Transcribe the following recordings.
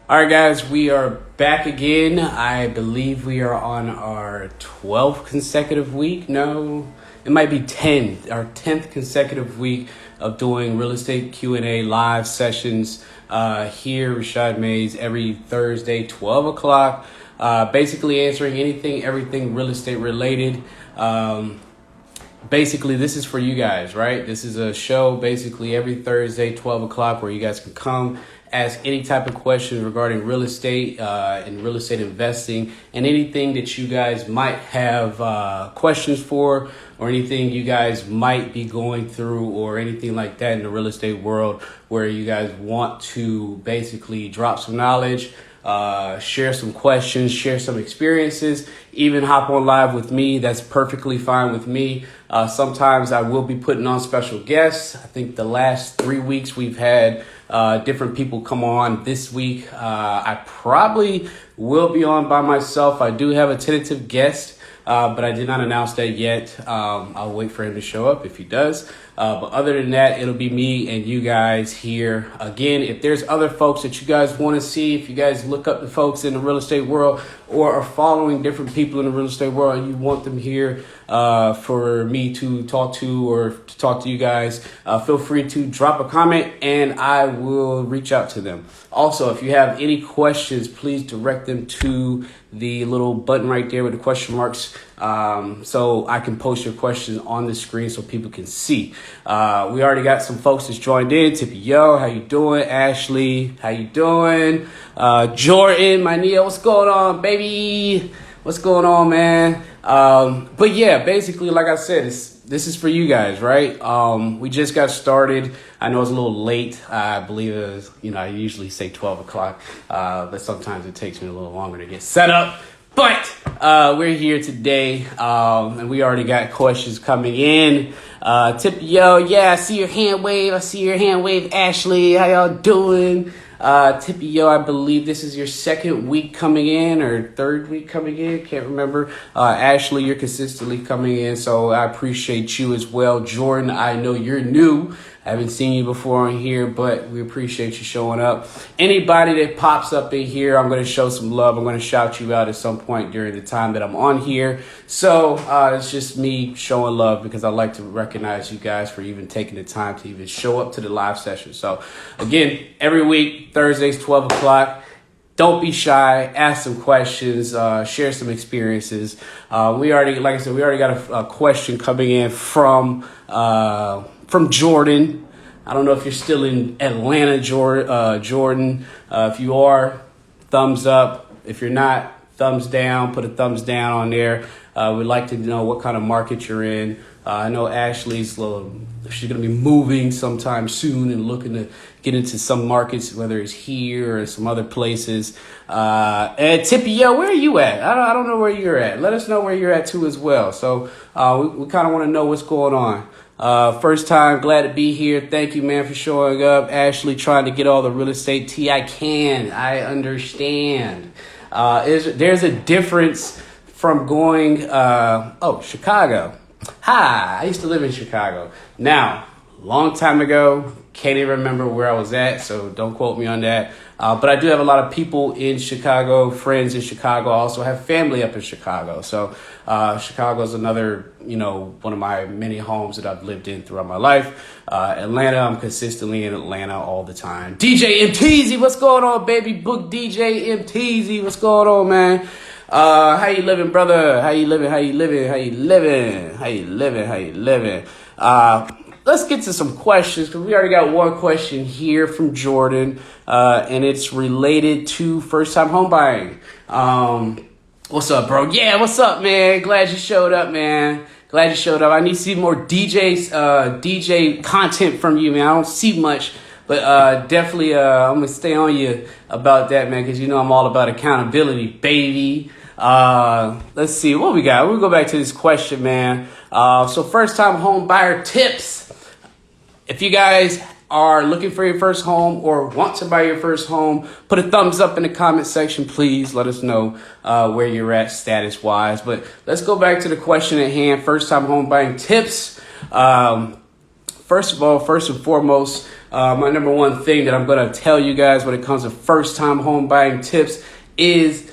All right, guys, we are back again. I believe we are on our 12th consecutive week. No, it might be 10, our 10th consecutive week of doing real estate Q&A live sessions here, Rashaad Mayes, every Thursday, 12 o'clock. Basically answering anything, everything real estate related. Basically, this is for you guys, right? This is a show basically every Thursday, 12 o'clock, where you guys can come ask any type of questions regarding real estate and real estate investing and anything that you guys might have questions for, or anything you guys might be going through, or anything like that in the real estate world where you guys want to basically drop some knowledge, share some questions, share some experiences, even hop on live with me. That's perfectly fine with me. Sometimes I will be putting on special guests. I think the last 3 weeks we've had different people come on. This week I probably will be on by myself. I do have a tentative guest, but I did not announce that yet. I'll wait for him to show up if he does. But other than that, it'll be me and you guys here. Again, if there's other folks that you guys want to see, if you guys look up the folks in the real estate world or are following different people in the real estate world and you want them here for me to talk to or to talk to you guys, feel free to drop a comment and I will reach out to them. Also, if you have any questions, please direct them to the little button right there with the question marks, so I can post your questions on the screen so people can see. We already got some folks that's joined in. Tippy, yo, how you doing? Ashley, how you doing? Jordan, my Neo, what's going on, baby? What's going on, man? But yeah, basically, like I said, this is for you guys, right? We just got started. I know it's a little late. I believe it was, I usually say 12 o'clock, but sometimes it takes me a little longer to get set up. But we're here today, and we already got questions coming in. Tip, yo, yeah, I see your hand wave. Ashley. How y'all doing? Tippy, yo, I believe this is your second week coming in or third week coming in. Can't remember. Ashley, you're consistently coming in, so I appreciate you as well. Jordan, I know you're new. I haven't seen you before on here, but we appreciate you showing up. Anybody that pops up in here, I'm going to show some love. I'm going to shout you out at some point during the time that I'm on here. So it's just me showing love because I like to recognize you guys for even taking the time to even show up to the live session. So again, every week, Thursdays, 12 o'clock. Don't be shy. Ask some questions. Share some experiences. We already got a question coming in from Jordan. I don't know if you're still in Atlanta, Jordan. If you are, thumbs up. If you're not, thumbs down. Put a thumbs down on there. We'd like to know what kind of market you're in. I know Ashley's she's going to be moving sometime soon and looking to get into some markets, whether it's here or some other places. And Tippy, yo, where are you at? I don't know where you're at. Let us know where you're at too as well. So we kind of want to know what's going on. First time, glad to be here. Thank you, man, for showing up. Ashley trying to get all the real estate tea I can. I understand. There's a difference from going, Chicago. Hi, I used to live in Chicago. Now, long time ago, can't even remember where I was at, so don't quote me on that. But I do have a lot of people in Chicago, friends in Chicago. I also have family up in Chicago. So Chicago is another, one of my many homes that I've lived in throughout my life. Atlanta, I'm consistently in Atlanta all the time. DJ MTZ, what's going on, baby? Book DJ MTZ, what's going on, man? How you living, brother? How you living? Let's get to some questions because we already got one question here from Jordan, and it's related to first-time home buying. What's up, bro? Yeah, what's up, man? Glad you showed up, man. I need to see more DJ content from you, man. I don't see much, but definitely I'm going to stay on you about that, man, because I'm all about accountability, baby. Let's see what we got. We'll go back to this question, man. So first-time home buyer tips. If you guys are looking for your first home or want to buy your first home, put a thumbs up in the comment section, please. Let us know where you're at status-wise. But let's go back to the question at hand, first-time home buying tips. First and foremost, my number one thing that I'm going to tell you guys when it comes to first time home buying tips is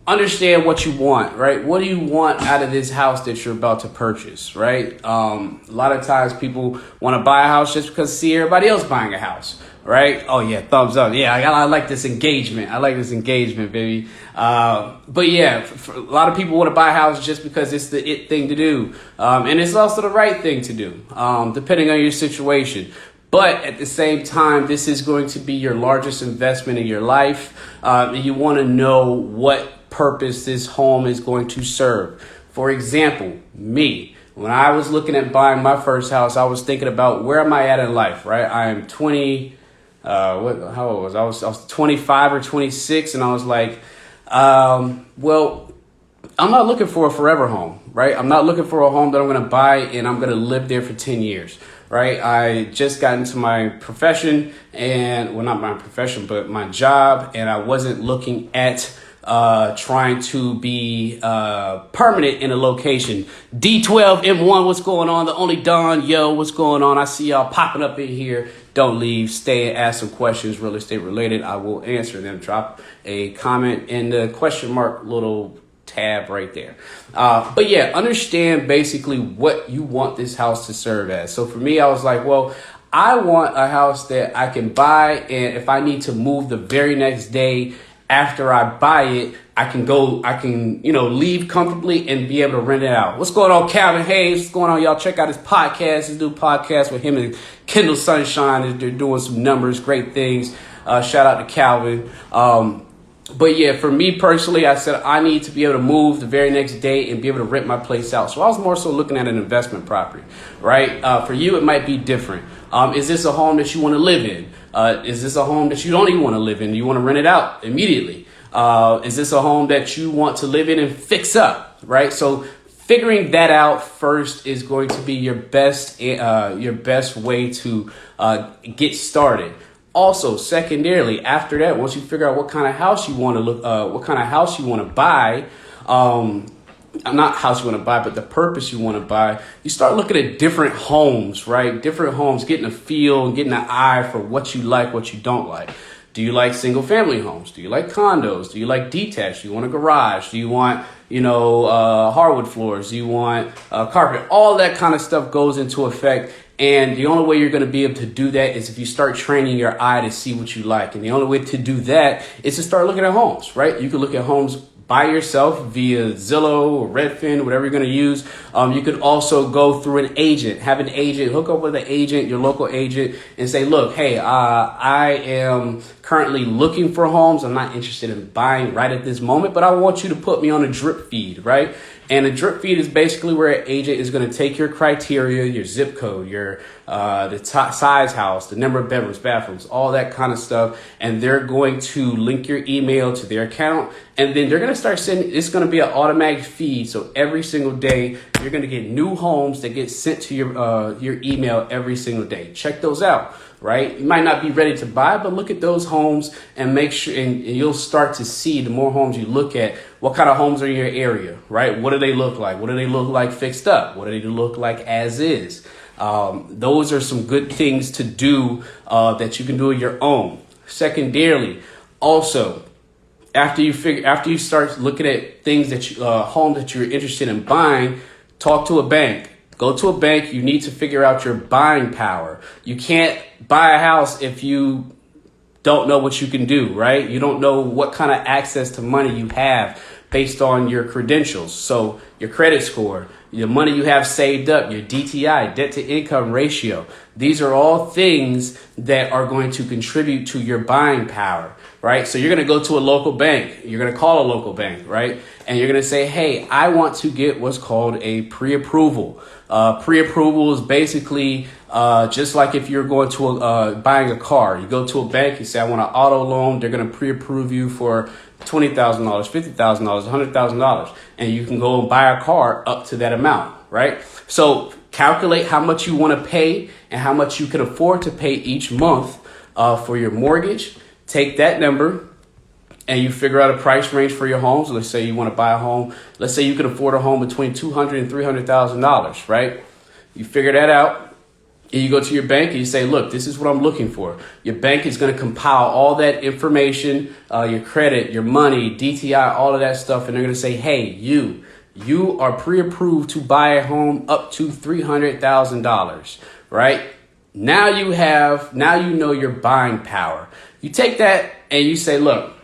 understand what you want, right? What do you want out of this house that you're about to purchase, right? A lot of times people want to buy a house just because they see everybody else buying a house, right? Oh yeah, thumbs up. Yeah, I like this engagement. I like this engagement, baby. But yeah, for a lot of people want to buy a house just because it's the it thing to do. And it's also the right thing to do, depending on your situation. But at the same time, this is going to be your largest investment in your life. You want to know what purpose this home is going to serve. For example, me, when I was looking at buying my first house, I was thinking about where am I at in life, right? I am 20, how old was I? I was 25 or 26, and I was like, well, I'm not looking for a forever home, right? I'm not looking for a home that I'm going to buy and I'm going to live there for 10 years, right? I just got into my profession and, well, not my profession, but my job, and I wasn't looking at trying to be permanent in a location. D12 M1, what's going on? The only Don, yo, what's going on? I see y'all popping up in here. Don't leave. Stay and ask some questions real estate related. I will answer them. Drop a comment in the question mark little tab right there. But yeah, understand basically what you want this house to serve as. So for me, I was like, well, I want a house that I can buy, and if I need to move the very next day after I buy it, I can, leave comfortably and be able to rent it out. What's going on, Calvin Hayes? What's going on, y'all? Check out his podcast. His new podcast with him and Kendall Sunshine. They're doing some numbers, great things. Shout out to Calvin. But yeah, for me personally, I said I need to be able to move the very next day and be able to rent my place out. So I was more so looking at an investment property, right? For you, it might be different. Is this a home that you want to live in? Is this a home that you don't even want to live in? You want to rent it out immediately? Is this a home that you want to live in and fix up, right? So figuring that out first is going to be your best way to get started. Also, secondarily, after that, once you figure out what kind of house you want to buy, not house you want to buy, but the purpose you want to buy, you start looking at different homes, right? Different homes, getting a feel and getting an eye for what you like, what you don't like. Do you like single family homes? Do you like condos? Do you like detached? Do you want a garage? Do you want, hardwood floors? Do you want carpet? All that kind of stuff goes into effect. And the only way you're going to be able to do that is if you start training your eye to see what you like. And the only way to do that is to start looking at homes, right? You can look at homes by yourself via Zillow or Redfin, whatever you're going to use. You can also go through an agent, have an agent, hook up with an agent, your local agent, and say, look, hey, I am currently looking for homes. I'm not interested in buying right at this moment, but I want you to put me on a drip feed, right? And a drip feed is basically where an agent is going to take your criteria, your zip code, your size house, the number of bedrooms, bathrooms, all that kind of stuff. And they're going to link your email to their account. And then they're going to start sending, it's going to be an automatic feed. So every single day, you're going to get new homes that get sent to your email every single day. Check those out, right? You might not be ready to buy, but look at those homes and make sure, and you'll start to see the more homes you look at, what kind of homes are in your area, right? What do they look like? What do they look like fixed up? What do they look like as is? Those are some good things to do that you can do on your own. Secondarily, also, after you start looking at things that homes that you're interested in buying, talk to a bank. Go to a bank. You need to figure out your buying power. You can't buy a house if you don't know what you can do, right? You don't know what kind of access to money you have based on your credentials. So your credit score, the money you have saved up, your DTI, debt to income ratio. These are all things that are going to contribute to your buying power, right? So you're going to go to a local bank. You're going to call a local bank, right? And you're going to say, hey, I want to get what's called a pre-approval. Pre-approval is basically just like if you're going to buying a car. You go to a bank, you say, I want an auto loan. They're going to pre-approve you for $20,000, $50,000, $100,000. And you can go and buy a car up to that amount, right? So calculate how much you want to pay and how much you can afford to pay each month for your mortgage. Take that number and you figure out a price range for your homes. Let's say you want to buy a home. Let's say you can afford a home between $200,000 and $300,000, right? You figure that out. And you go to your bank and you say, look, this is what I'm looking for. Your bank is going to compile all that information, your credit, your money, DTI, all of that stuff. And they're going to say, hey, you are pre-approved to buy a home up to $300,000, right? Now you know your buying power. You take that and you say, look,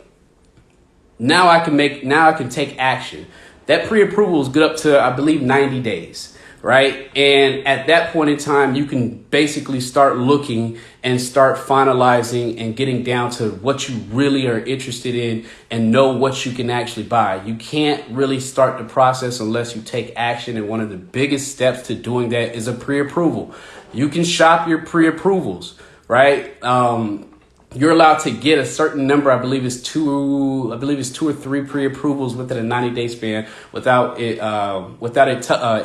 now I can take action. That pre-approval is good up to, I believe, 90 days. Right. And at that point in time, you can basically start looking and start finalizing and getting down to what you really are interested in and know what you can actually buy. You can't really start the process unless you take action. And one of the biggest steps to doing that is a pre-approval. You can shop your pre-approvals. Right. You're allowed to get a certain number. I believe it's two or three pre-approvals within a 90-day span without it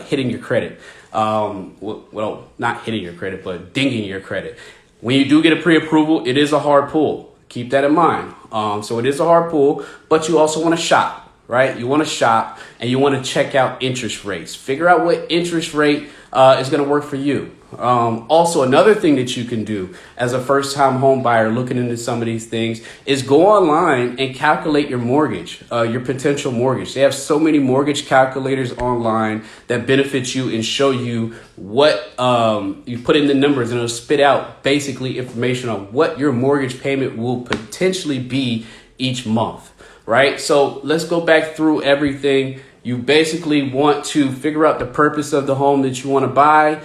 hitting your credit. Well, not hitting your credit, but dinging your credit. When you do get a pre-approval, it is a hard pull. Keep that in mind. So it is a hard pull, but you also want to shop, right? You want to shop and you want to check out interest rates. Figure out what interest rate is going to work for you. Also, another thing that you can do as a first-time home buyer looking into some of these things is go online and calculate your mortgage, your potential mortgage. They have so many mortgage calculators online that benefit you and show you what you put in the numbers, and it'll spit out basically information on what your mortgage payment will potentially be each month. Right. So let's go back through everything. You basically want to figure out the purpose of the home that you want to buy.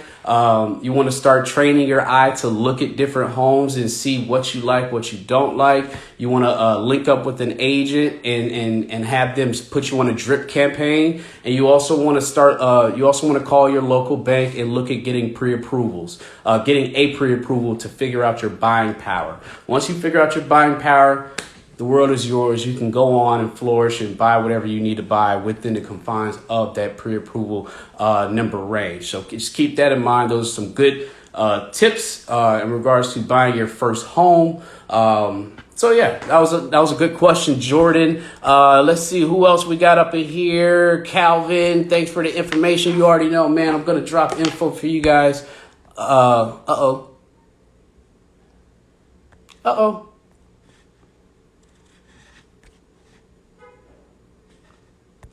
You want to start training your eye to look at different homes and see what you like, what you don't like. You want to link up with an agent and have them put you on a drip campaign. And you also want to call your local bank and look at getting pre-approvals, getting a pre-approval to figure out your buying power. Once you figure out your buying power, the world is yours. You can go on and flourish and buy whatever you need to buy within the confines of that pre-approval number range. So just keep that in mind. Those are some good tips in regards to buying your first home. So yeah, that was a good question, Jordan. Let's see who else we got up in here. Calvin, thanks for the information. You already know, man. I'm gonna drop info for you guys. Uh-oh.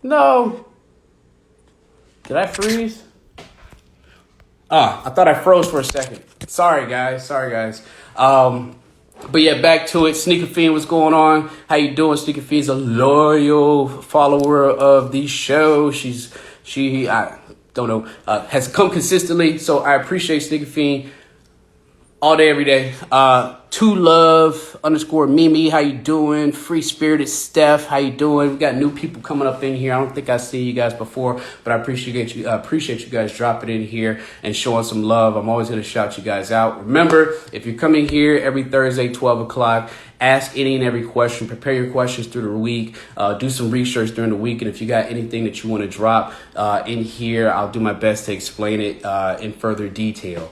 No. Did I freeze? I thought I froze for a second. Sorry, guys. But yeah, back to it. Sneaker Fiend, what's going on? How you doing? Sneaker Fiend's a loyal follower of the show. I don't know, has come consistently. So I appreciate Sneaker Fiend all day, every day. To love _ Mimi, how you doing? Free Spirited Steph, how you doing? We got new people coming up in here. I don't think I've seen you guys before, but I appreciate you guys dropping in here and showing some love. I'm always going to shout you guys out. Remember, if you're coming here every Thursday, 12 o'clock, ask any and every question. Prepare your questions through the week. Do some research during the week. And if you got anything that you want to drop in here, I'll do my best to explain it in further detail.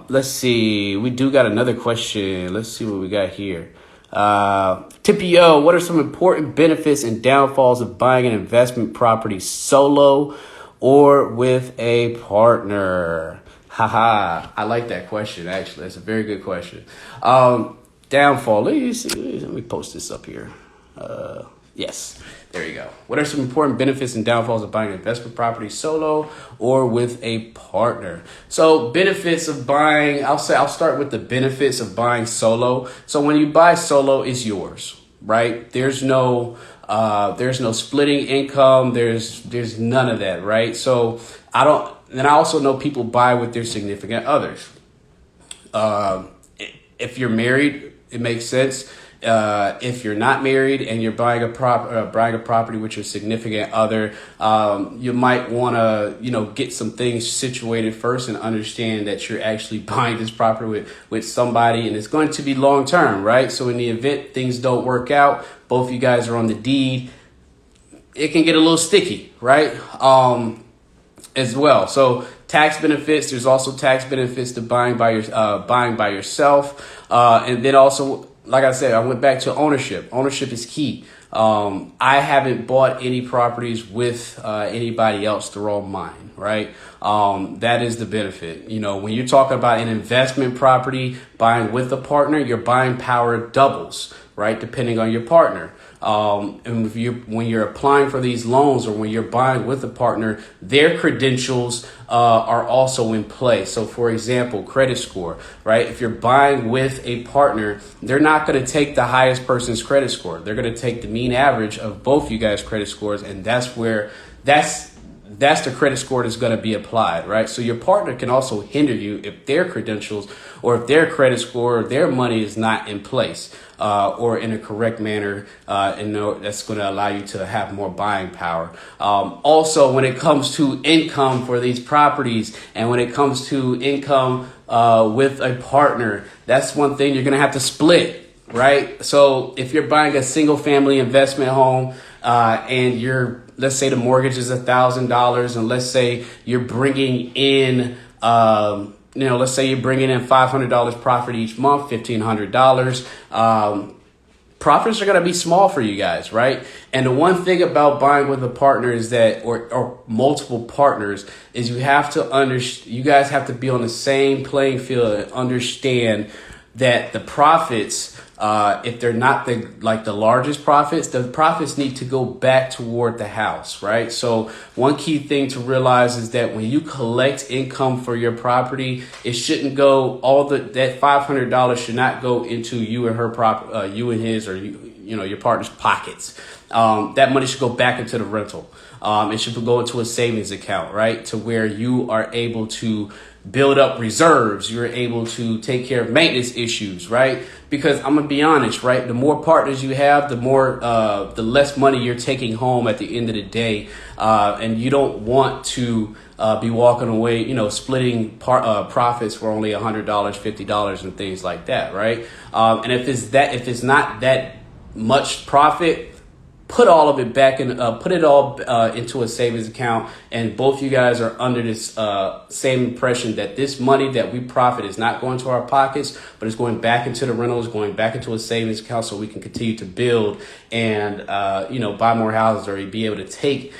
Let's see. We do got another question. Let's see what we got here. Tippio, what are some important benefits and downfalls of buying an investment property solo or with a partner? Haha, I like that question, actually. That's a very good question. Downfall. Let me post this up here. Yes, there you go. What are some important benefits and downfalls of buying an investment property solo or with a partner? So benefits of buying, I'll start with the benefits of buying solo. So when you buy solo, it's yours, right? There's no splitting income. There's none of that, right? So I also know people buy with their significant others. If you're married, it makes sense. If you're not married and you're buying a property with your significant other, you might want to, get some things situated first and understand that you're actually buying this property with somebody and it's going to be long term, right? So in the event things don't work out, both you guys are on the deed, it can get a little sticky, right? As well. So tax benefits, there's also tax benefits to buying by yourself. And then also like I said, I went back to ownership. Ownership is key. I haven't bought any properties with anybody else through all mine, right? That is the benefit. You know, when you're talking about an investment property, buying with a partner, your buying power doubles, right? Depending on your partner. And when you're applying for these loans or when you're buying with a partner, their credentials are also in play. So for example, credit score, right? If you're buying with a partner, they're not going to take the highest person's credit score. They're going to take the mean average of both you guys' credit scores. And that's the credit score that's going to be applied, right? So your partner can also hinder you if their credentials or if their credit score or their money is not in place or in a correct manner, and that's going to allow you to have more buying power. Also, when it comes to income for these properties and when it comes to income with a partner, that's one thing you're going to have to split, right? So if you're buying a single family investment home and let's say the mortgage is $1,000, and let's say you're bringing in, let's say you're bringing in $500 profit each month, $1,500. Profits are going to be small for you guys, right? And the one thing about buying with a partner is that, or multiple partners, is you guys have to be on the same playing field and understand that the profits, if they're not the largest profits, the profits need to go back toward the house, right? So one key thing to realize is that when you collect income for your property, it shouldn't go that $500 should not go into you and her you and his, or your partner's pockets. That money should go back into the rental. It should go into a savings account, right? To where you are able to build up reserves. You're able to take care of maintenance issues, right? Because I'm gonna be honest, right? The more partners you have, the less money you're taking home at the end of the day, and you don't want to be walking away, splitting profits for only $100, $50, and things like that, right? And if it's not that much profit, put all of it back in, put it all into a savings account, and both you guys are under this same impression that this money that we profit is not going to our pockets, but it's going back into the rentals, going back into a savings account, so we can continue to build and buy more houses, or be able to take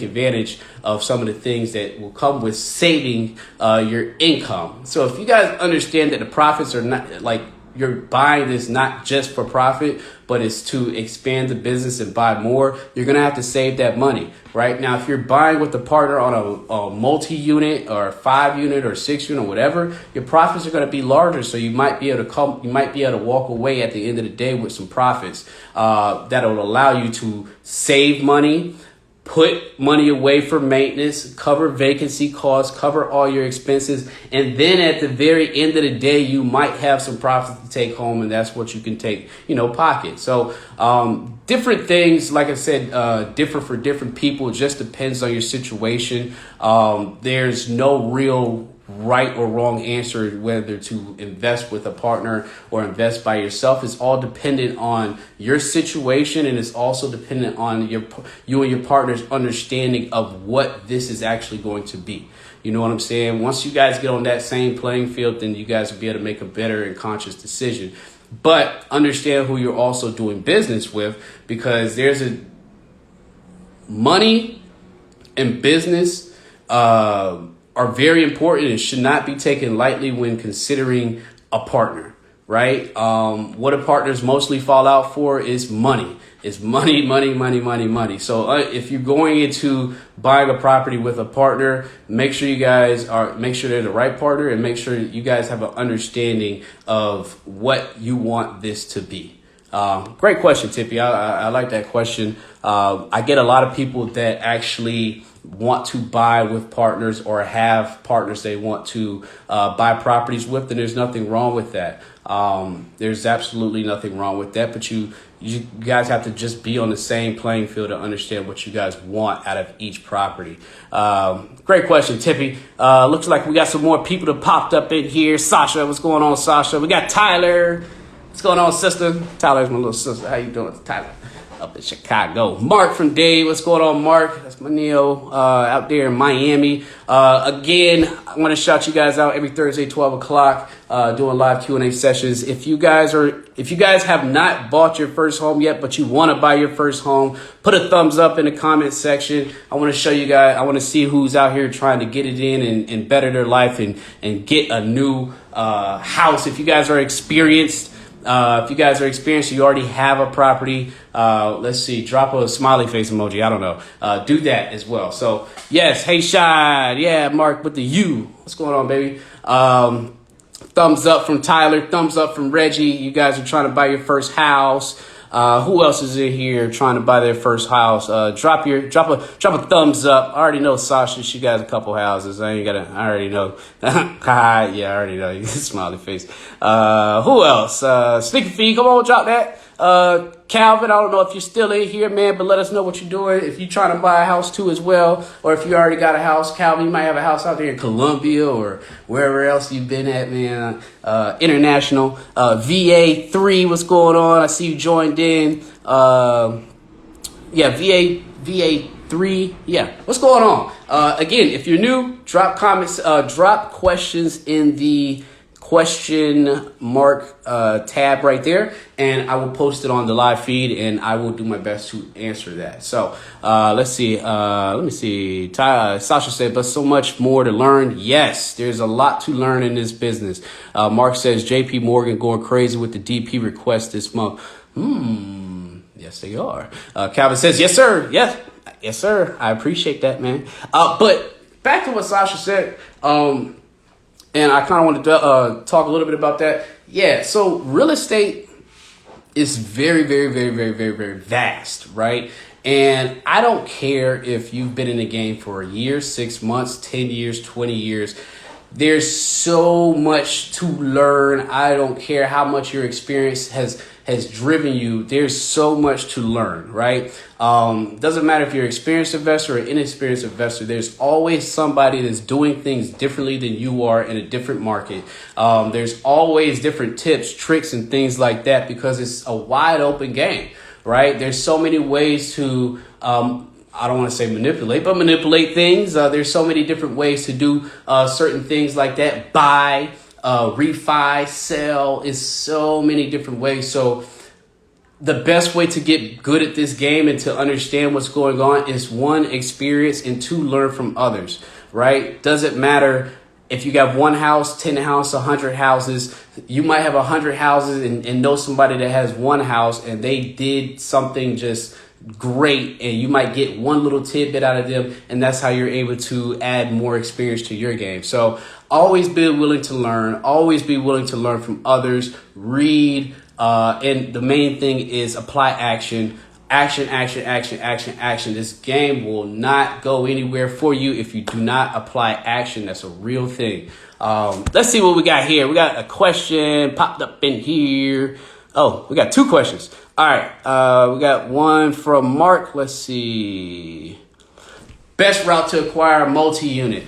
advantage of some of the things that will come with saving your income. So if you guys understand that the profits are not you're buying this not just for profit, but it's to expand the business and buy more, you're going to have to save that money. Right now, if you're buying with a partner on a multi-unit or a 5-unit or 6-unit or whatever, your profits are going to be larger. So you might be able to walk away at the end of the day with some profits that will allow you to save money, put money away for maintenance, cover vacancy costs, cover all your expenses. And then at the very end of the day, you might have some profits to take home, and that's what you can take, pocket. So different things, like I said, differ for different people. It just depends on your situation. There's no real right or wrong answer whether to invest with a partner or invest by yourself. It's all dependent on your situation, and it's also dependent on you and your partner's understanding of what this is actually going to be. You know what I'm saying? Once you guys get on that same playing field, then you guys will be able to make a better and conscious decision. But understand who you're also doing business with, because there's money and business are very important and should not be taken lightly when considering a partner, right? What a partners mostly fall out for is money. It's money, money, money, money, money. So if you're going into buying a property with a partner, make sure they're the right partner, and make sure you guys have an understanding of what you want this to be. Great question, Tippy. I like that question. I get a lot of people that actually want to buy with partners or have partners they want to buy properties with, and there's nothing wrong with that. There's absolutely nothing wrong with that, but you guys have to just be on the same playing field to understand what you guys want out of each property. Great question, Tippy. Looks like we got some more people that popped up in here. Sasha, what's going on, Sasha? We got Tyler. What's going on, sister? Tyler's my little sister. How you doing, Tyler? up in Chicago. Mark from Dave. What's going on, Mark? That's my Neo out there in Miami. Again, I want to shout you guys out every Thursday, 12 o'clock, doing live Q&A sessions. If you guys have not bought your first home yet, but you want to buy your first home, put a thumbs up in the comment section. I want to show you guys, I want to see who's out here trying to get it in and better their life and get a new house. If you guys are experienced, you already have a property. Let's see, drop a smiley face emoji. I don't know. Do that as well. So yes, hey Shad, yeah, Mark with the U. What's going on, baby? Thumbs up from Tyler. Thumbs up from Reggie. You guys are trying to buy your first house. Who else is in here trying to buy their first house? Drop a thumbs up. I already know Sasha. She got a couple houses. I already know. Yeah, I already know. Smiley face. Who else? Sneaky Fee. Come on, drop that. Calvin, I don't know if you're still in here, man, but let us know what you're doing. If you're trying to buy a house too as well, or if you already got a house, Calvin, you might have a house out there in Columbia or wherever else you've been at, man. International. VA3, what's going on? I see you joined in. VA3. Yeah, what's going on? Again, if you're new, drop comments, drop questions in the question mark tab right there, and I will post it on the live feed, and I will do my best to answer that. So let's see. Let me see. Sasha said, but so much more to learn. Yes, there's a lot to learn in this business. Mark says, JP Morgan going crazy with the DP request this month. Yes, they are. Calvin says, yes, sir. Yes, sir. I appreciate that, man. But back to what Sasha said. And I kind of want to talk a little bit about that. Yeah, so real estate is very, very, very, very, very, very vast, right? And I don't care if you've been in the game for a year, 6 months, 10 years, 20 years. There's so much to learn. I don't care how much your experience has driven you. There's so much to learn, right? Doesn't matter if you're an experienced investor or an inexperienced investor. There's always somebody that's doing things differently than you are in a different market. There's always different tips, tricks, and things like that because it's a wide open game, right? There's so many ways to I don't want to say manipulate things. There's so many different ways to do certain things like that. Buy, refi, sell is so many different ways. So the best way to get good at this game and to understand what's going on is one, experience, and two, learn from others, right? Doesn't matter if you got one house, 10 houses, 100 houses. You might have 100 houses and know somebody that has one house and they did something just great, and you might get one little tidbit out of them, and that's how you're able to add more experience to your game. So always be willing to learn, always be willing to learn from others, read, and the main thing is apply action. Action. This game will not go anywhere for you if you do not apply action. That's a real thing. Let's see what we got here. We got a question popped up in here. Oh, we got two questions. All right, we got one from Mark. Let's see. Best route to acquire multi-unit.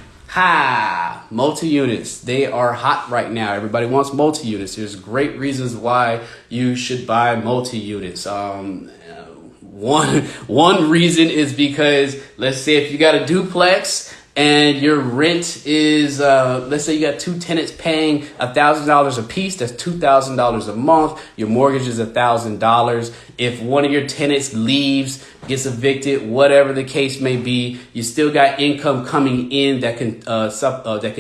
Multi-units. They are hot right now. Everybody wants multi-units. There's great reasons why you should buy multi-units. One reason is because, let's say if you got a duplex and your rent is, let's say you got two tenants paying $1,000 a piece. That's $2,000 a month. Your mortgage is $1,000. If one of your tenants leaves, gets evicted, whatever the case may be, you still got income coming in that can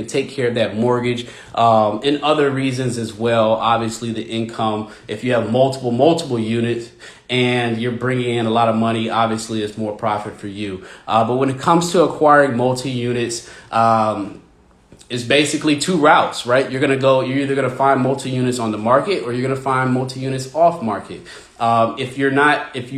take care of that mortgage, and other reasons as well. Obviously, the income. If you have multiple units and you're bringing in a lot of money, obviously it's more profit for you. But when it comes to acquiring multi-units, it's basically two routes, right? You're either going to find multi-units on the market or you're going to find multi-units off market. If you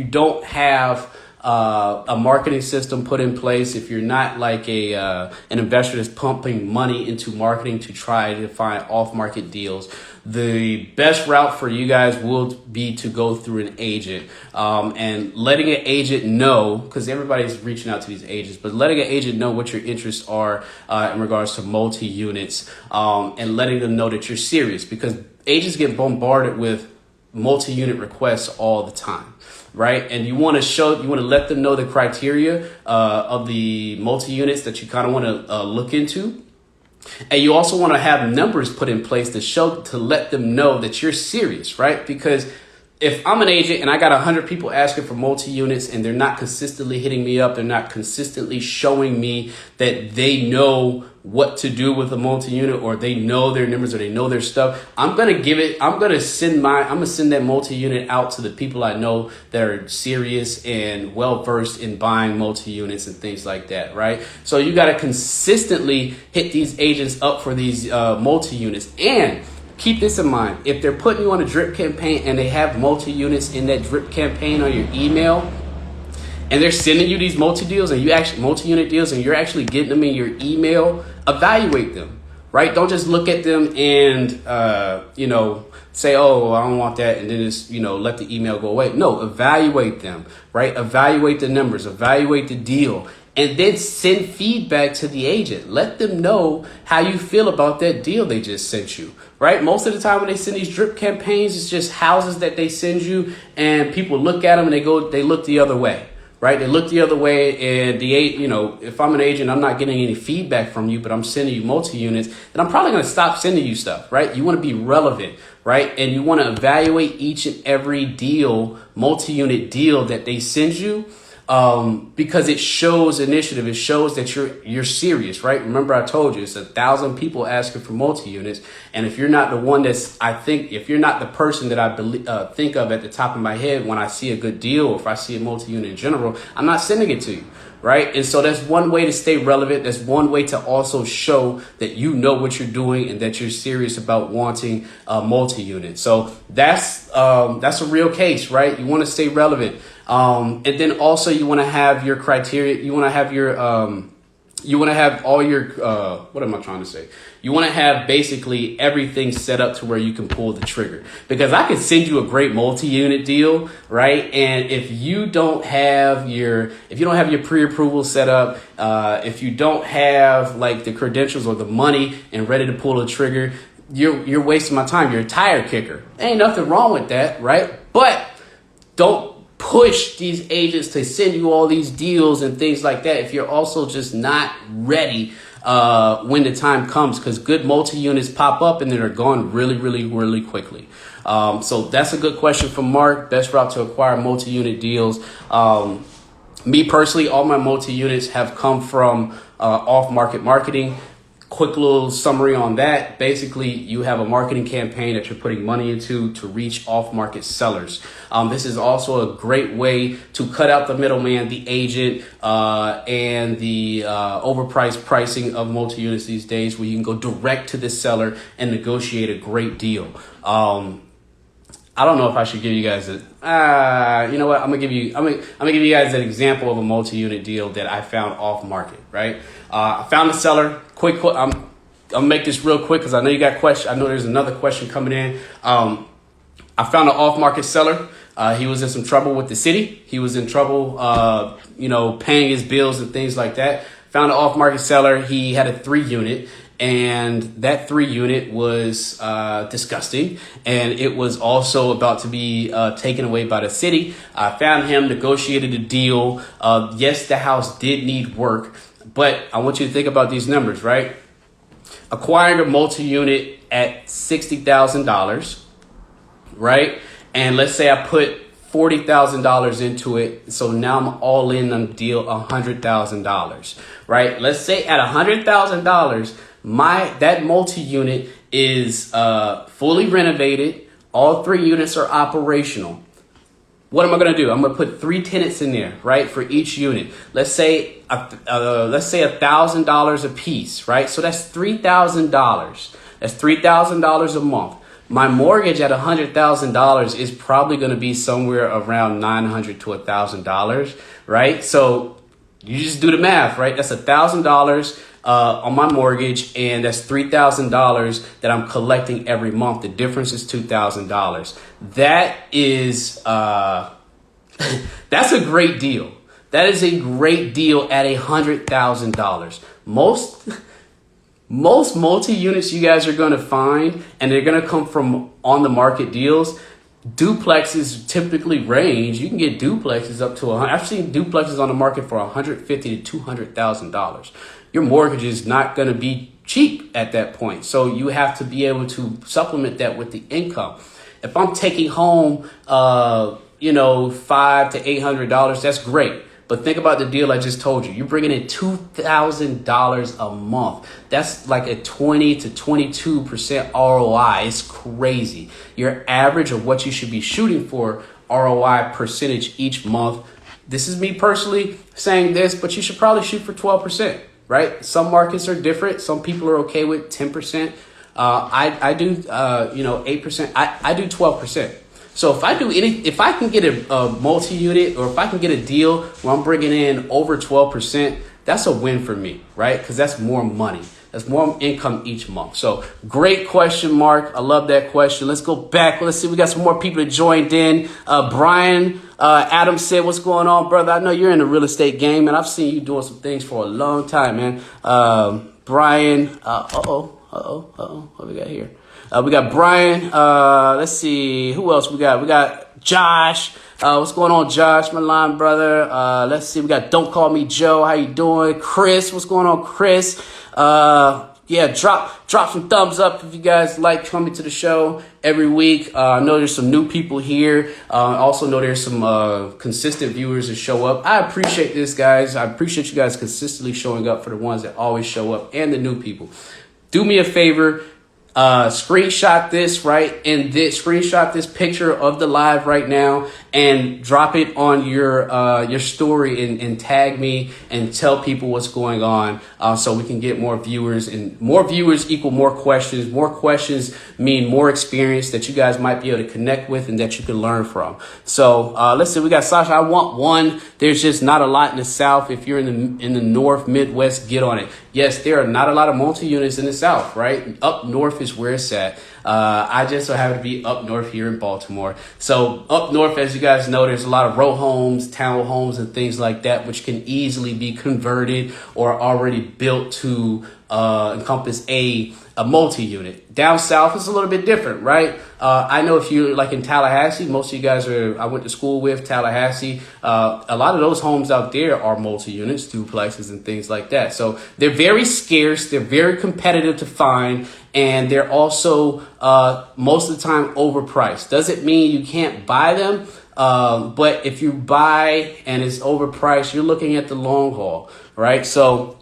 don't have a marketing system put in place, if you're not like an investor that's pumping money into marketing to try to find off-market deals, the best route for you guys will be to go through an agent, and letting an agent know, because everybody's reaching out to these agents, but letting an agent know what your interests are in regards to multi-units, and letting them know that you're serious, because agents get bombarded with multi-unit requests all the time, right? And you want to let them know the criteria of the multi-units that you kind of want to look into. And you also want to have numbers put in place to let them know that you're serious, right? Because if I'm an agent and I got 100 people asking for multi-units and they're not consistently hitting me up, they're not consistently showing me that they know what to do with a multi-unit, or they know their numbers, or they know their stuff, I'm going to send that multi-unit out to the people I know that are serious and well-versed in buying multi-units and things like that, right? So you got to consistently hit these agents up for these multi-units. And keep this in mind. If they're putting you on a drip campaign and they have multi-units in that drip campaign on your email, and they're sending you these multi-unit deals, and you're actually getting them in your email, evaluate them, right? Don't just look at them and, say, oh, I don't want that, and then just, let the email go away. No, evaluate them, right? Evaluate the numbers, evaluate the deal, and then send feedback to the agent. Let them know how you feel about that deal they just sent you, right? Most of the time when they send these drip campaigns, it's just houses that they send you, and people look at them and they look the other way. Right? They look the other way, and if I'm an agent, I'm not getting any feedback from you, but I'm sending you multi-units, then I'm probably going to stop sending you stuff, right? You want to be relevant, right? And you want to evaluate each and every multi-unit deal that they send you, because it shows initiative. It shows that you're serious, right? Remember, I told you it's 1,000 people asking for multi-units, and if you're not the one if you're not the person that I think of at the top of my head when I see a good deal, or if I see a multi-unit in general, I'm not sending it to you, right? And so that's one way to stay relevant. That's one way to also show that you know what you're doing and that you're serious about wanting a multi-unit. So that's a real case, right? You want to stay relevant. And then also you want to have your criteria. You want to have all your, what am I trying to say? You want to have basically everything set up to where you can pull the trigger, because I could send you a great multi-unit deal, right? And if you don't have your pre-approval set up, if you don't have like the credentials or the money and ready to pull the trigger, you're wasting my time. You're a tire kicker. Ain't nothing wrong with that, right? But don't push these agents to send you all these deals and things like that if you're also just not ready when the time comes, because good multi-units pop up and then they're gone really, really, really quickly. So that's a good question from Mark. Best route to acquire multi-unit deals. Me personally, all my multi-units have come from off-market marketing. Quick little summary on that. Basically, you have a marketing campaign that you're putting money into to reach off-market sellers. This is also a great way to cut out the middleman, the agent, and the overpriced pricing of multi-units these days, where you can go direct to the seller and negotiate a great deal. I don't know if I should give you guys you know what? I'm gonna give you guys an example of a multi-unit deal that I found off market. Right? I found a seller. I'll make this real quick because I know you got questions. I know there's another question coming in. I found an off-market seller. He was in some trouble with the city. He was in trouble, paying his bills and things like that. Found an off-market seller. He had a 3-unit. And that 3-unit was disgusting, and it was also about to be taken away by the city. I found him, negotiated a deal. Yes, the house did need work, but I want you to think about these numbers, right? Acquiring a multi-unit at $60,000, right? And let's say I put $40,000 into it, so now I'm all in on the deal $100,000, right? Let's say at $100,000. That multi-unit is fully renovated. All 3 units are operational. What am I going to do? I'm going to put 3 tenants in there, right, for each unit. Let's say $1,000 a piece, right? So that's $3,000. That's $3,000 a month. My mortgage at $100,000 is probably going to be somewhere around $900 to $1,000, right? So you just do the math, right? That's $1,000 on my mortgage, and that's $3,000 that I'm collecting every month. The difference is $2,000. That is that's a great deal. That is a great deal at $100,000. Most multi-units you guys are going to find, and they're going to come from on the market deals, duplexes typically range. You can get duplexes up to I've seen duplexes on the market for $150,000 to $200,000. Your mortgage is not going to be cheap at that point, so you have to be able to supplement that with the income. If I'm taking home, $500 to $800, that's great. But think about the deal I just told you. You're bringing in $2,000 a month. That's like a 20 to 22% ROI. It's crazy. Your average of what you should be shooting for ROI percentage each month. This is me personally saying this, but you should probably shoot for 12%, right? Some markets are different. Some people are okay with 10%. I do, 8%. I do 12%. So if I can get a multi-unit, or if I can get a deal where I'm bringing in over 12%, that's a win for me, right? Because that's more money. That's more income each month. So great question, Mark. I love that question. Let's go back. Let's see. We got some more people that joined in. Brian Adams said, what's going on, brother? I know you're in the real estate game, and I've seen you doing some things for a long time, man. Brian, what we got here? We got Brian. Let's see. Who else we got? We got Josh. What's going on, Josh, my line brother? Let's see. We got Don't Call Me Joe. How you doing? Chris. What's going on, Chris? Drop some thumbs up if you guys like coming to the show every week. I know there's some new people here. Also know there's some consistent viewers that show up. I appreciate this, guys. I appreciate you guys consistently showing up for the ones that always show up and the new people. Do me a favor. Screenshot this, right? And screenshot this picture of the live right now and drop it on your story and tag me and tell people what's going on, so we can get more viewers, and more viewers equal more questions. More questions mean more experience that you guys might be able to connect with and that you can learn from. So let's see, we got Sasha. I want one. There's just not a lot in the South. If you're in the North, Midwest, get on it. Yes, there are not a lot of multi-units in the South, right? Up north is where it's at. I just so happen to be up north here in Baltimore. So up north, as you guys know, there's a lot of row homes, town homes, and things like that, which can easily be converted or already built to encompass a multi-unit. Down south is a little bit different, right? I know if you're like in Tallahassee, most of you guys I went to school with Tallahassee. A lot of those homes out there are multi-units, duplexes, and things like that. So they're very scarce. They're very competitive to find. And they're also most of the time overpriced. Doesn't mean you can't buy them. But if you buy and it's overpriced, you're looking at the long haul, right? So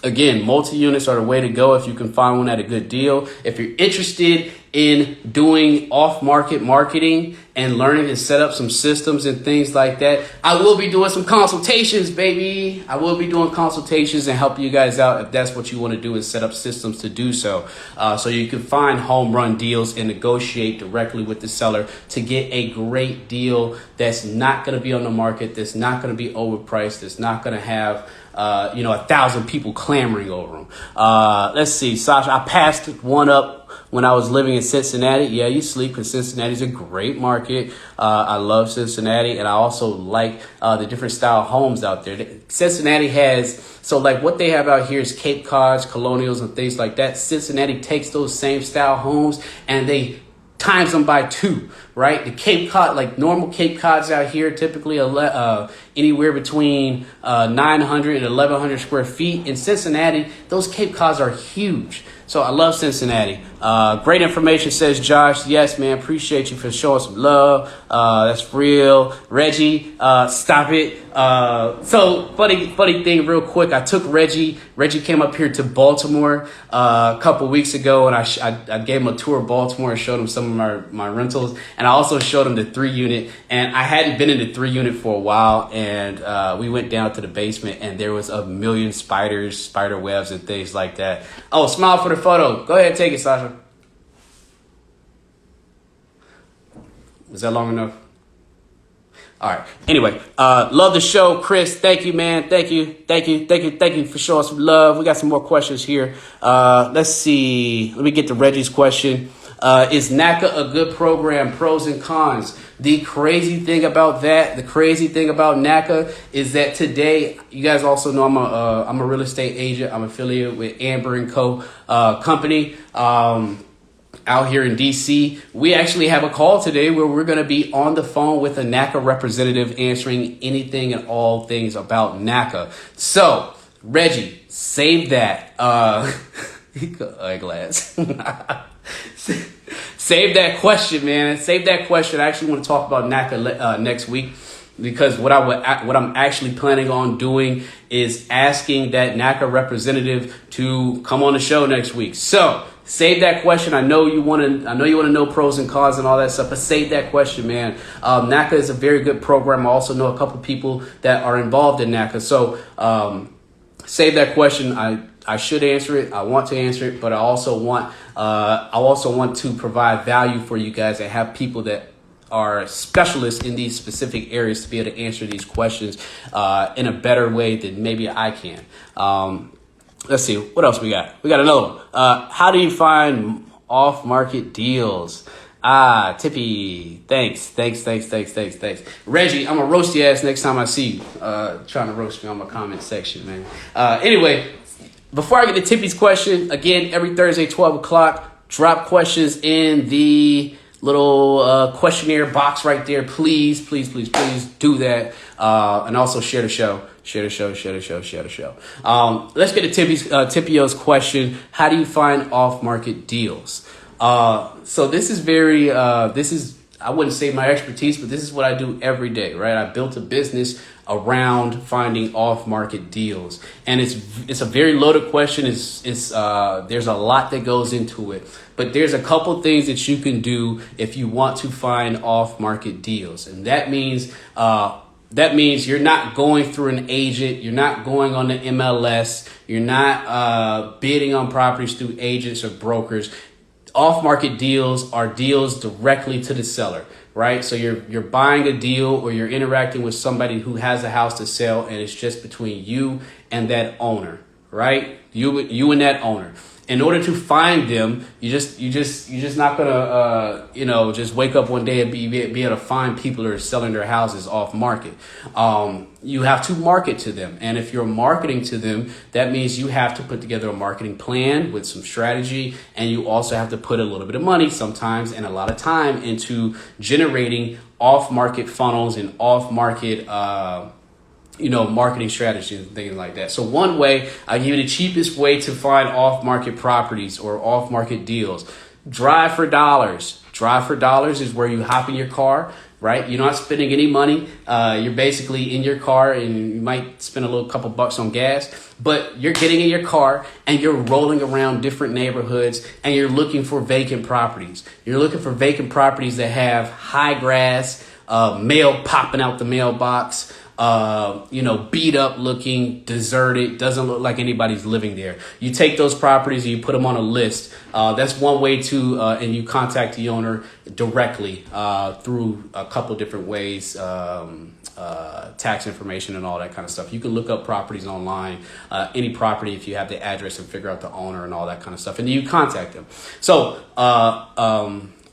again, multi-units are the way to go if you can find one at a good deal. If you're interested in doing off-market marketing and learning to set up some systems and things like that, I will be doing some consultations, baby. I will be doing consultations and help you guys out if that's what you want to do, is set up systems to do so. So you can find home run deals and negotiate directly with the seller to get a great deal that's not going to be on the market, that's not going to be overpriced, that's not going to have 1,000 people clamoring over them. Let's see, Sasha, I passed one up when I was living in Cincinnati. Yeah, you sleep, because Cincinnati's a great market. I love Cincinnati, and I also like the different style homes out there. Cincinnati has, so like what they have out here is Cape Cods, colonials, and things like that. Cincinnati takes those same style homes and they times them by 2, right? The Cape Cod, like normal Cape Cods out here, typically anywhere between 900 and 1,100 square feet. In Cincinnati, those Cape Cods are huge. So I love Cincinnati. Great information, says Josh. Yes, man. Appreciate you for showing some love. That's real. Reggie, stop it. So funny thing real quick. I took Reggie. Reggie came up here to Baltimore a couple weeks ago, and I gave him a tour of Baltimore and showed him some of my rentals. And I also showed him the 3-unit. And I hadn't been in the 3-unit for a while. And we went down to the basement, and there was a million spiders, spider webs, and things like that. Oh, smile for the photo. Go ahead, take it, Sasha. Was that long enough? All right. Anyway, love the show, Chris. Thank you, man. Thank you for showing some love. We got some more questions here. Let's see. Let me get to Reggie's question. Is NACA a good program? Pros and cons. The crazy thing about NACA is that today, you guys also know I'm a real estate agent. I'm affiliated with Amber & Co. Company. out here in DC. We actually have a call today where we're going to be on the phone with a NACA representative answering anything and all things about NACA. So, Reggie, save that. Eyeglass. Save that question, man. Save that question. I actually want to talk about NACA next week, because what I'm actually planning on doing is asking that NACA representative to come on the show next week. So save that question. I know you want to know pros and cons and all that stuff, but save that question, man. NACA is a very good program. I also know a couple people that are involved in NACA. So save that question. I should answer it. I want to answer it, but I also want to provide value for you guys and have people that are specialists in these specific areas to be able to answer these questions in a better way than maybe I can. Let's see, what else we got? We got another one. How do you find off-market deals? Tippy, thanks. Reggie, I'm gonna roast your ass next time I see you. Trying to roast me on my comment section, man. Anyway, before I get to Tippy's question, again, every Thursday, 12 o'clock, drop questions in the little questionnaire box right there. Please do that. And also share the show. Let's get to Tippio's question. How do you find off-market deals? So this is I wouldn't say my expertise, but this is what I do every day, right? I built a business around finding off-market deals, and it's a very loaded question. There's a lot that goes into it, but there's a couple things that you can do if you want to find off-market deals, and that means you're not going through an agent, you're not going on the MLS, you're not bidding on properties through agents or brokers. Off-market deals are deals directly to the seller, right? So you're buying a deal, or you're interacting with somebody who has a house to sell, and it's just between you and that owner, right? You and that owner. In order to find them, you're just not gonna just wake up one day and be able to find people that are selling their houses off market. You have to market to them, and if you're marketing to them, that means you have to put together a marketing plan with some strategy, and you also have to put a little bit of money sometimes and a lot of time into generating off market funnels and off market marketing strategies and things like that. So one way, I give you the cheapest way to find off-market properties or off-market deals. Drive for dollars. Drive for dollars is where you hop in your car, right? You're not spending any money. You're basically in your car, and you might spend a little couple bucks on gas, but you're getting in your car and you're rolling around different neighborhoods, and you're looking for vacant properties. You're looking for vacant properties that have high grass, mail popping out the mailbox, beat up looking, deserted, doesn't look like anybody's living there. You take those properties and you put them on a list. That's one way to, and you contact the owner directly through a couple different ways, tax information and all that kind of stuff. You can look up properties online, any property, if you have the address, and figure out the owner and all that kind of stuff. And then you contact them. So,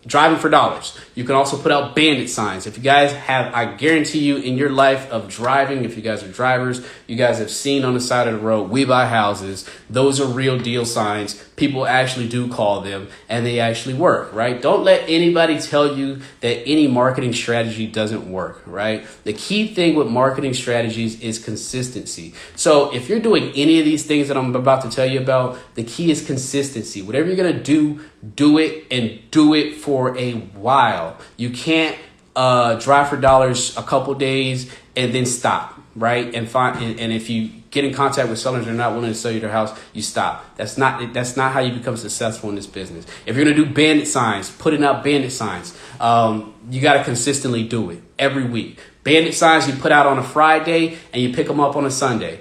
driving for dollars. You can also put out bandit signs. If you guys have, I guarantee you in your life of driving, if you guys are drivers, you guys have seen on the side of the road, we buy houses. Those are real deal signs. People actually do call them, and they actually work, right? Don't let anybody tell you that any marketing strategy doesn't work, right? The key thing with marketing strategies is consistency. So if you're doing any of these things that I'm about to tell you about, the key is consistency. Whatever you're going to do it, and do it for a while. You can't drive for dollars a couple days and then stop, right? And if you get in contact with sellers that are not willing to sell you their house, you stop. That's not how you become successful in this business. If you're gonna do bandit signs, putting out bandit signs, you got to consistently do it every week. Bandit signs you put out on a Friday and you pick them up on a Sunday.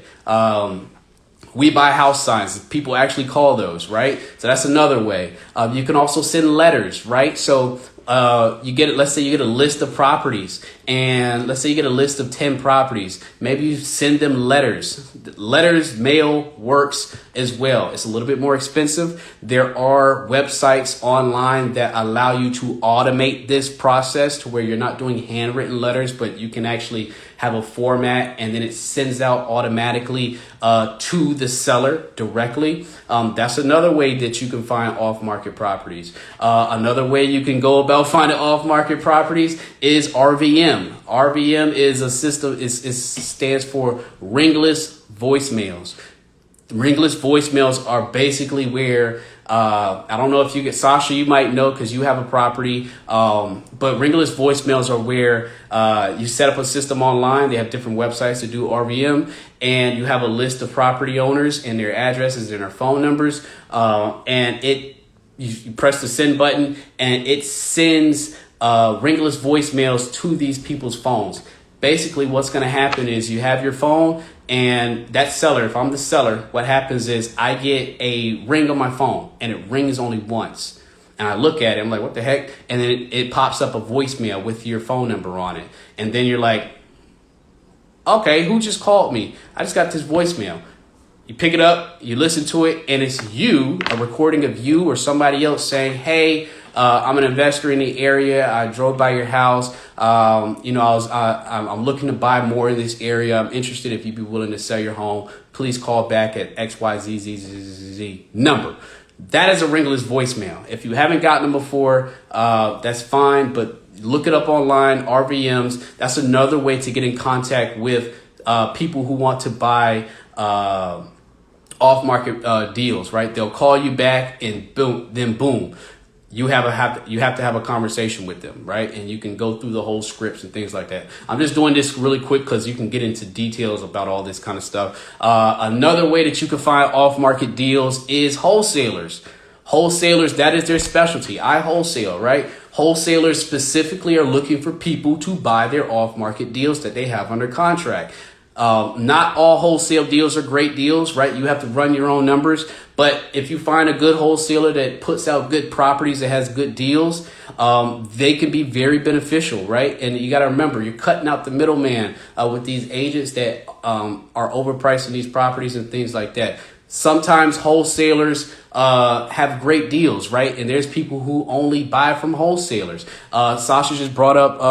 We buy house signs. People actually call those, right? So that's another way. You can also send letters, right? So let's say you get a list of properties and let's say you get a list of 10 properties. Maybe you send them letters. Letters, mail works as well. It's a little bit more expensive. There are websites online that allow you to automate this process to where you're not doing handwritten letters, but you can actually have a format and then it sends out automatically to the seller directly. That's another way that you can find off-market properties. Another way you can go about finding off-market properties is RVM. RVM is a system, it stands for ringless voicemails. Ringless voicemails are basically where I don't know if you get Sasha, you might know because you have a property. But ringless voicemails are where you set up a system online. They have different websites to do RVM, and you have a list of property owners and their addresses and their phone numbers. And you press the send button, and it sends ringless voicemails to these people's phones. Basically, what's going to happen is you have your phone, and that seller, if I'm the seller, what happens is I get a ring on my phone, and it rings only once. And I look at it, I'm like, what the heck? And then it pops up a voicemail with your phone number on it. And then you're like, okay, who just called me? I just got this voicemail. You pick it up, you listen to it, and it's you, a recording of you or somebody else saying, hey, I'm an investor in the area. I drove by your house. I'm looking to buy more in this area. I'm interested if you'd be willing to sell your home. Please call back at XYZZZZ number. That is a ringless voicemail. If you haven't gotten them before, that's fine, but look it up online, RVMs. That's another way to get in contact with people who want to buy off-market deals, right? They'll call you back and boom. You have to have a conversation with them, right? And you can go through the whole scripts and things like that. I'm just doing this really quick because you can get into details about all this kind of stuff. Another way that you can find off-market deals is wholesalers. Wholesalers, that is their specialty. I wholesale, right? Wholesalers specifically are looking for people to buy their off-market deals that they have under contract. Not all wholesale deals are great deals, right? You have to run your own numbers. But if you find a good wholesaler that puts out good properties, that has good deals, they can be very beneficial, right? And you got to remember, you're cutting out the middleman with these agents that are overpricing these properties and things like that. Sometimes wholesalers have great deals, right? And there's people who only buy from wholesalers. Sasha just brought up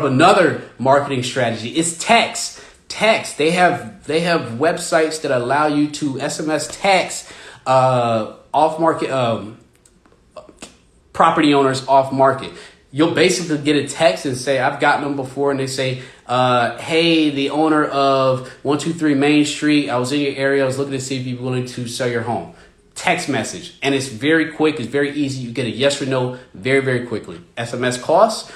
another marketing strategy. It's text. They have websites that allow you to SMS text off market property owners off market. You'll basically get a text and say, I've gotten them before, and they say, hey, the owner of 123 Main Street, I was in your area. I was looking to see if you're willing to sell your home. Text message. And it's very quick. It's very easy. You get a yes or no very, very quickly. SMS costs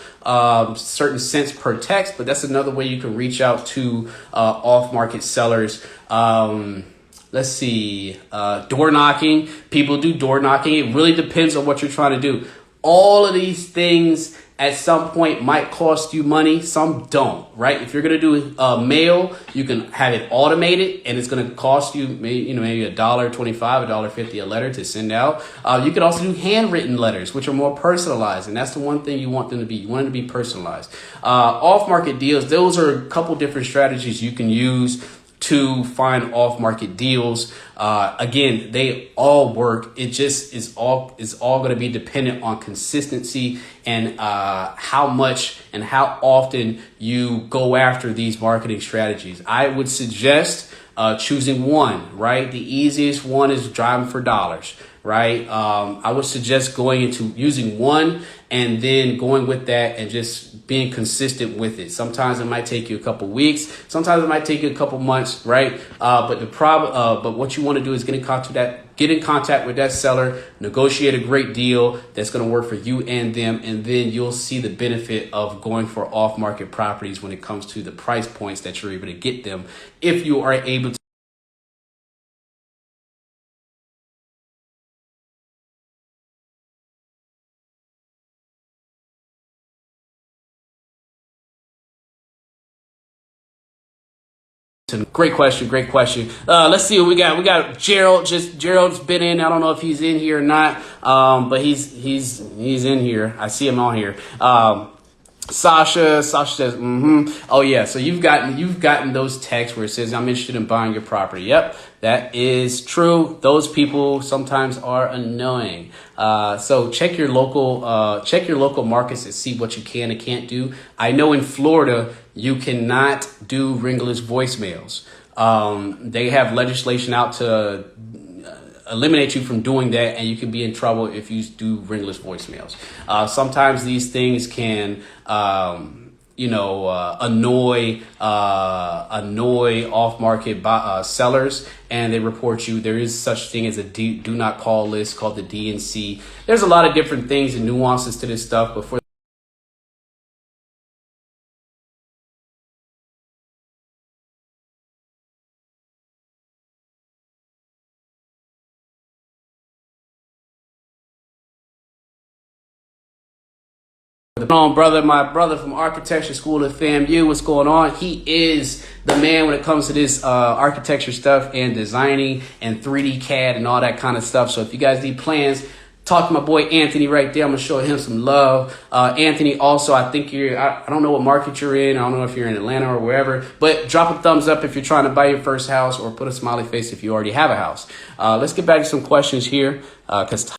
certain cents per text, but that's another way you can reach out to off-market sellers. Let's see. Door knocking. People do door knocking. It really depends on what you're trying to do. All of these things at some point might cost you money. Some don't, right? If you're going to do mail, you can have it automated, and it's going to cost you maybe $1.25, $1.50 a letter to send out. You can also do handwritten letters, which are more personalized, and that's the one thing you want them to be. You want them to be personalized. Off-market deals, those are a couple different strategies you can use to find off-market deals. Again, they all work. It just is all going to be dependent on consistency and how much and how often you go after these marketing strategies. I would suggest choosing one, right? The easiest one is driving for dollars, right? I would suggest going into using one and then going with that and just being consistent with it. Sometimes it might take you a couple weeks. Sometimes it might take you a couple months, right? But what you want to do is get in contact with that seller, negotiate a great deal that's going to work for you and them, and then you'll see the benefit of going for off-market properties when it comes to the price points that you're able to get them if you are able to. Great question. Let's see what we got. We got Gerald. Gerald's been in. I don't know if he's in here or not. But he's in here. I see him on here. Sasha says, mm-hmm. Oh yeah, so you've gotten those texts where it says, I'm interested in buying your property. Yep, that is true. Those people sometimes are annoying. So check your local markets and see what you can and can't do. I know in Florida you cannot do ringless voicemails. They have legislation out to eliminate you from doing that, and you can be in trouble if you do ringless voicemails. Sometimes these things can, annoy off market sellers, and they report you. There is such thing as a do not call list called the DNC. There's a lot of different things and nuances to this stuff, but for brother, my brother from architecture school at FAMU, what's going on? He is the man when it comes to this architecture stuff and designing and 3D CAD and all that kind of stuff. So if you guys need plans, talk to my boy Anthony right there. I'm gonna show him some love. Anthony, also, I think I don't know what market you're in. I don't know if you're in Atlanta or wherever, but drop a thumbs up if you're trying to buy your first house, or put a smiley face if you already have a house. Let's get back to some questions here, because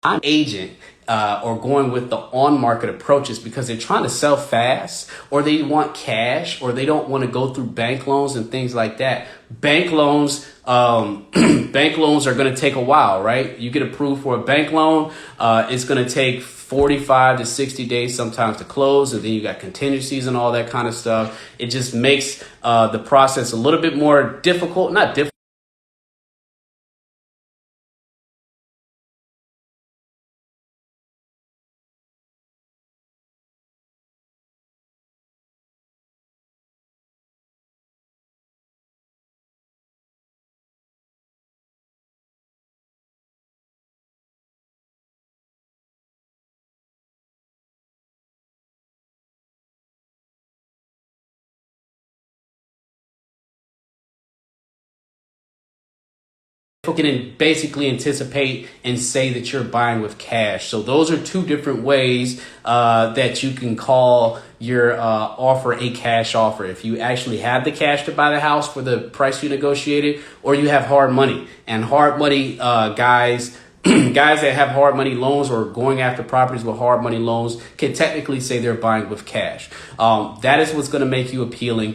I'm agent or going with the on-market approaches because they're trying to sell fast, or they want cash, or they don't want to go through bank loans and things like that. Bank loans, bank loans are going to take a while, right? You get approved for a bank loan, it's going to take 45 to 60 days sometimes to close, and then you got contingencies and all that kind of stuff. It just makes the process a little bit more difficult, not difficult. People can basically anticipate and say that you're buying with cash. So those are two different ways that you can call your offer a cash offer. If you actually have the cash to buy the house for the price you negotiated, or you have hard money. And hard money guys guys that have hard money loans or going after properties with hard money loans can technically say they're buying with cash. That is what's going to make you appealing.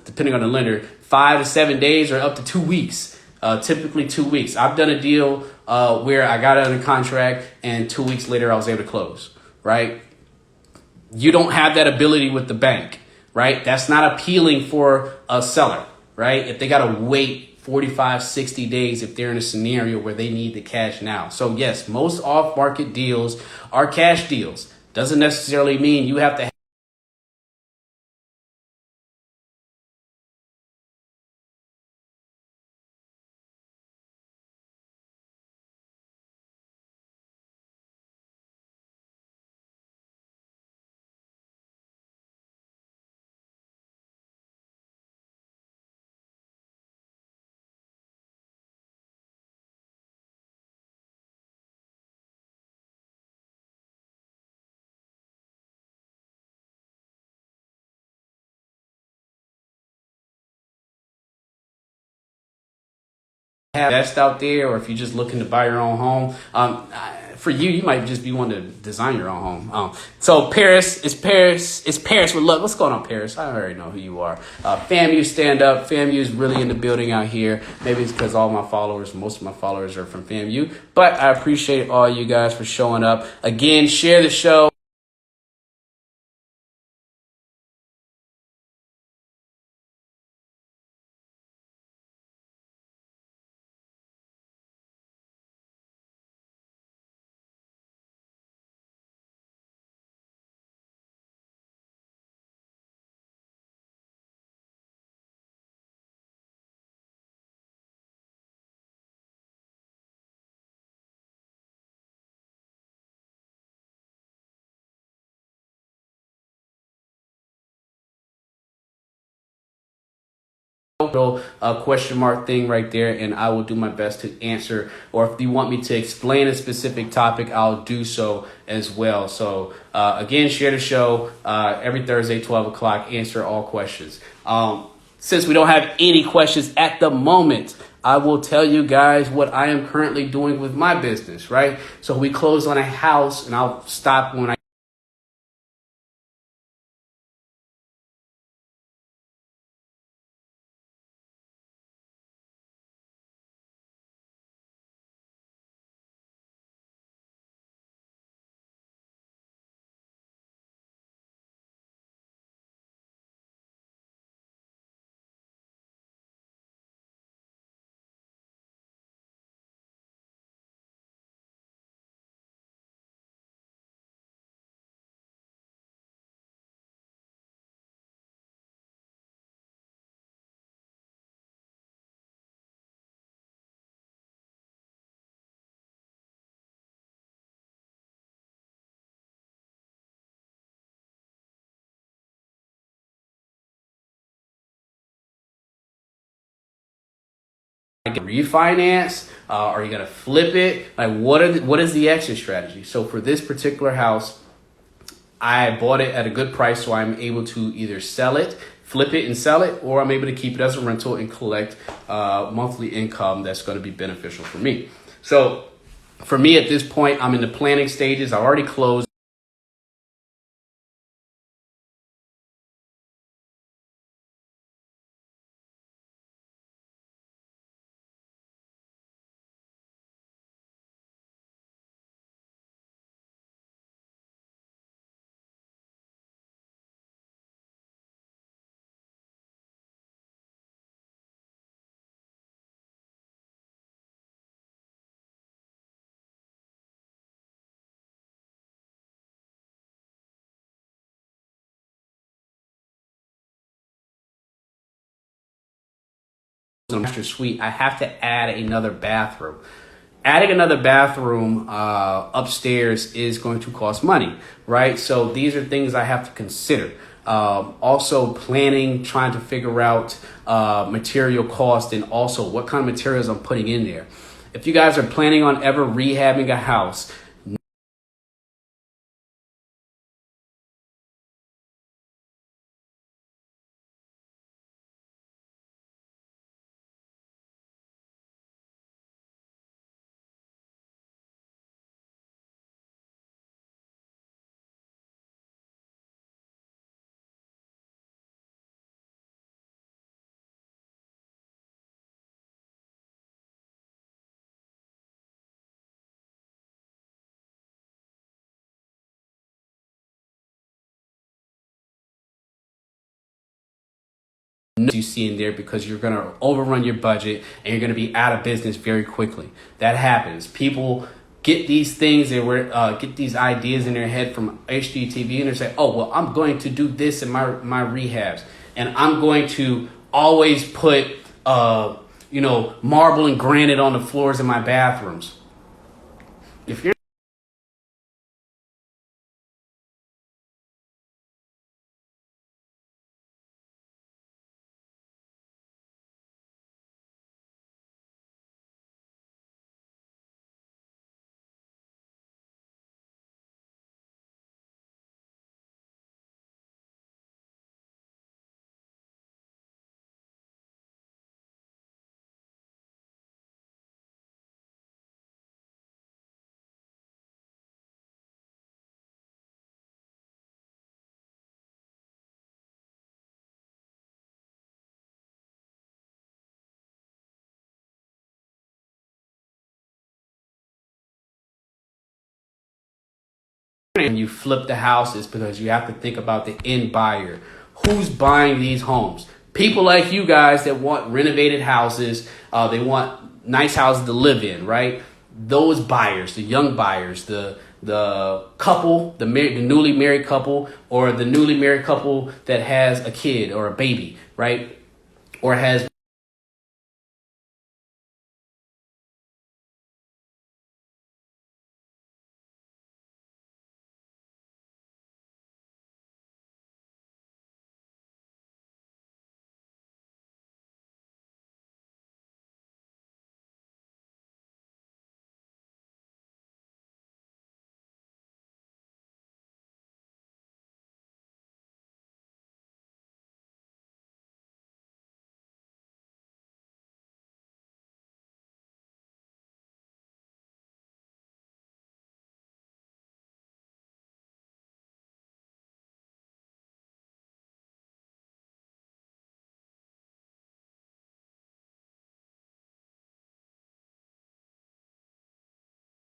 Depending on the lender, 5 to 7 days or up to 2 weeks. Typically 2 weeks. I've done a deal where I got it under contract, and 2 weeks later I was able to close. Right? You don't have that ability with the bank. Right? That's not appealing for a seller. Right? If they got to wait 45, 60 days if they're in a scenario where they need the cash now. So yes, most off-market deals are cash deals. Doesn't necessarily mean you have to have best out there, or if you're just looking to buy your own home, for you, you might just be wanting to design your own home. So Paris, it's Paris with love. What's going on, Paris? I already know who you are. FAMU, stand up. FAMU is really in the building out here. Maybe it's because most of my followers are from FAMU, but I appreciate all you guys for showing up. Again, share the show. Little question mark thing right there, and I will do my best to answer, or if you want me to explain a specific topic, I'll do so as well. So again, share the show every Thursday 12 o'clock, answer all questions. Since we don't have any questions at the moment, I will tell you guys what I am currently doing with my business, right? So we closed on a house, and I'll stop when I refinance, are you gonna flip it? Like, what is the exit strategy? So for this particular house, I bought it at a good price, so I'm able to either sell it, flip it and sell it, or I'm able to keep it as a rental and collect monthly income that's going to be beneficial for me. So for me at this point, I'm in the planning stages. I already closed. Master suite, I have to add another bathroom. Adding another bathroom upstairs is going to cost money, right? So these are things I have to consider. Also planning, trying to figure out material cost, and also what kind of materials I'm putting in there. If you guys are planning on ever rehabbing a house, you see in there, because you're going to overrun your budget and you're going to be out of business very quickly. That happens. People get these things and get these ideas in their head from HGTV, and they say, oh, well, I'm going to do this in my rehabs, and I'm going to always put marble and granite on the floors in my bathrooms. If you're when you flip the house is because you have to think about the end buyer. Who's buying these homes? People like you guys that want renovated houses. They want nice houses to live in, right? Those buyers, the young buyers, the couple, the newly married couple, or the newly married couple that has a kid or a baby, right? Or has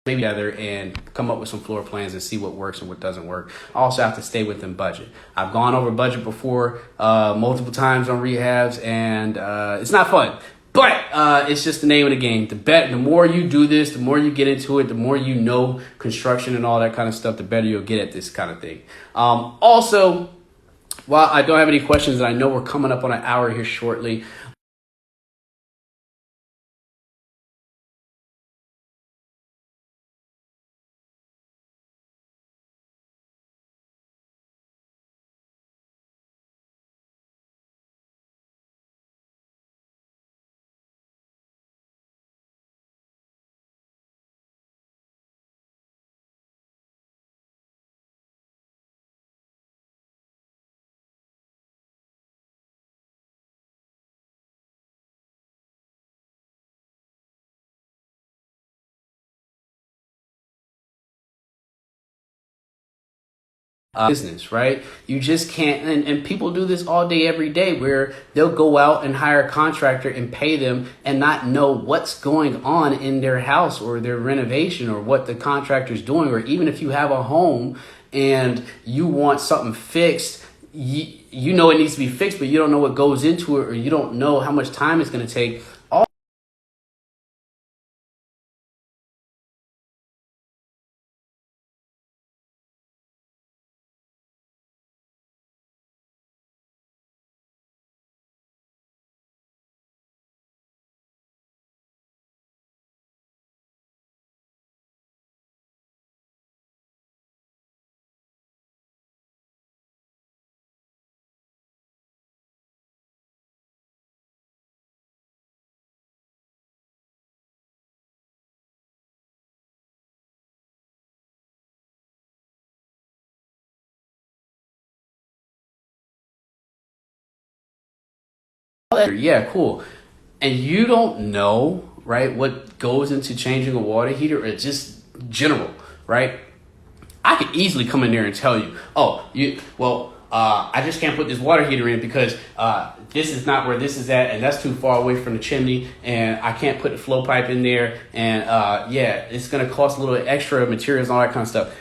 maybe together and come up with some floor plans and see what works and what doesn't work. I also have to stay within budget. I've gone over budget before multiple times on rehabs, and it's not fun. But it's just the name of the game. The more you do this, the more you get into it, the more you know construction and all that kind of stuff, the better you'll get at this kind of thing. Also, while I don't have any questions, and I know we're coming up on an hour here shortly, business, right? You just can't, and people do this all day, every day, where they'll go out and hire a contractor and pay them and not know what's going on in their house or their renovation or what the contractor's doing. Or even if you have a home and you want something fixed, you know it needs to be fixed, but you don't know what goes into it, or you don't know how much time it's going to take. Yeah, cool. And you don't know, right, what goes into changing a water heater, or just general, right? I could easily come in there and tell you, I just can't put this water heater in because this is not where this is at, and that's too far away from the chimney, and I can't put the flow pipe in there, and it's gonna cost a little extra materials and all that kind of stuff.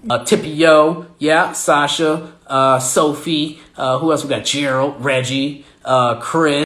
Tipio, yeah, Sasha, Sophie, who else we got? Gerald, Reggie, Chris.